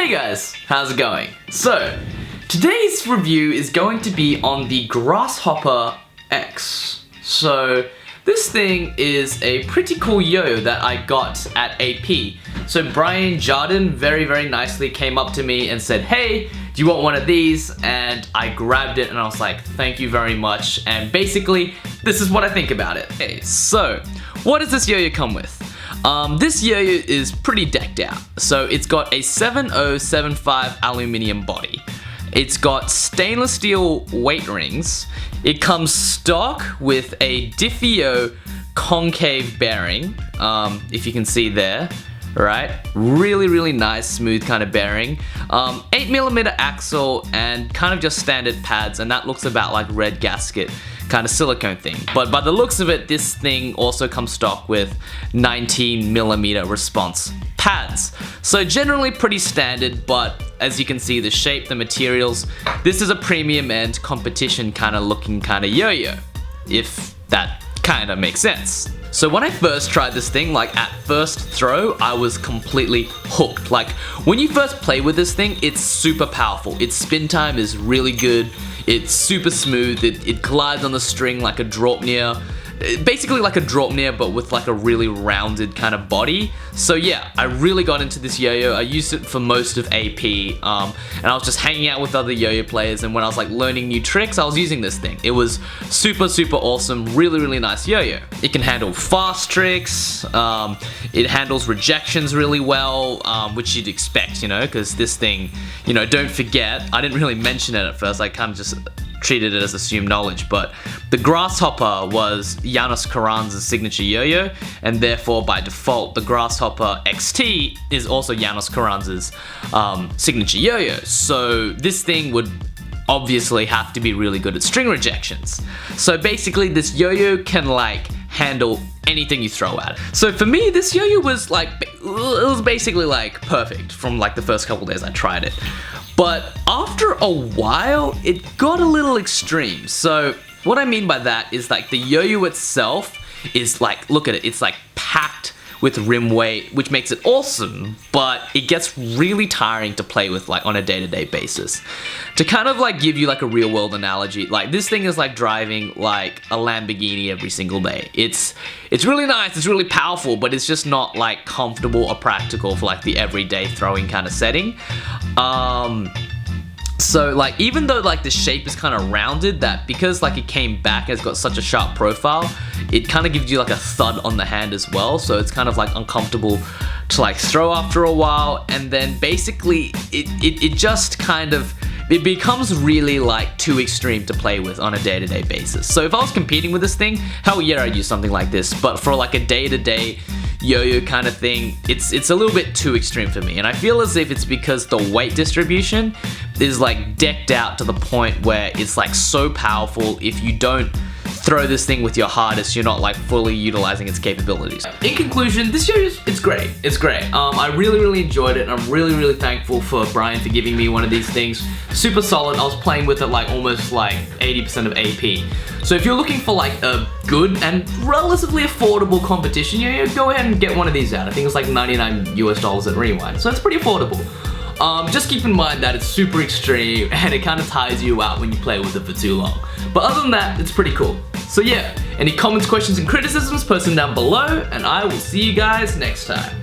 Hey guys, how's it going? So, today's review is going to be on the Grasshopper X. So, this thing is a pretty cool yo-yo that I got at AP. So Brian Jardin very nicely came up to me and said, hey, do you want one of these? And I grabbed it and I was like, thank you very much. And basically, this is what I think about it. Okay, so, what does this yo-yo come with? This yo-yo is pretty decked out. So it's got a 7075 aluminium body. It's got stainless steel weight rings. It comes stock with a Diffio concave bearing, if you can see there, right? Really nice, smooth kind of bearing. 8mm axle and kind of just standard pads, and that looks about like red gasket kind of silicone thing. But by the looks of it, this thing also comes stock with 19mm response pads. So generally pretty standard, but as you can see, the shape, the materials, this is a premium end competition kind of looking kind of yo-yo, if that kind of makes sense. So when I first tried this thing, like at first throw, I was completely hooked. Like when you first play with this thing, it's super powerful. Its spin time is really good. It's super smooth. It glides on the string like a Draupnir. Basically like a Draupnir, but with like a really rounded kind of body. So yeah, I really got into this yo-yo. I used it for most of AP, and I was just hanging out with other yo-yo players, and when I was like learning new tricks, I was using this thing. It was super awesome, really nice yo-yo. It can handle fast tricks, it handles rejections really well, which you'd expect, you know, because this thing, you know, don't forget, I didn't really mention it at first, I kind of just treated it as assumed knowledge, but the Grasshopper was Janos Karan's signature yo-yo, and therefore by default the Grasshopper XT is also Janos Karan's signature yo-yo. So this thing would obviously have to be really good at string rejections. So basically this yo-yo can like handle anything you throw at it. So for me, this yo-yo was like, it was basically like perfect from like the first couple days I tried it. But after a while, it got a little extreme. So what I mean by that is like the yo-yo itself is like, look at it, it's like packed with rim weight, which makes it awesome, but it gets really tiring to play with like on a day-to-day basis. To kind of like give you like a real world analogy, like this thing is like driving like a Lamborghini every single day. It's really nice, it's really powerful, but it's just not like comfortable or practical for like the everyday throwing kind of setting. So like even though like the shape is kind of rounded, that because like it came back and it's got such a sharp profile, it kind of gives you like a thud on the hand as well, so it's kind of like uncomfortable to like throw after a while, and then basically it just kind of, it becomes really like too extreme to play with on a day-to-day basis. So if I was competing with this thing, hell yeah, I'd use something like this, but for like a day-to-day yo-yo kind of thing, it's a little bit too extreme for me, and I feel as if it's because the weight distribution is like decked out to the point where it's like so powerful, if you don't throw this thing with your hardest, you're not like fully utilizing its capabilities. In conclusion, this yo-yo, it's great. It's great. I really enjoyed it, and I'm really thankful for Brian for giving me one of these things. Super solid. I was playing with it like almost like 80% of AP. So if you're looking for like a good and relatively affordable competition yo-yo, go ahead and get one of these out. I think it's like $99 US at Rewind, so it's pretty affordable. Just keep in mind that it's super extreme and it kind of tires you out when you play with it for too long. But other than that, it's pretty cool. So yeah, any comments, questions, and criticisms, post them down below, and I will see you guys next time.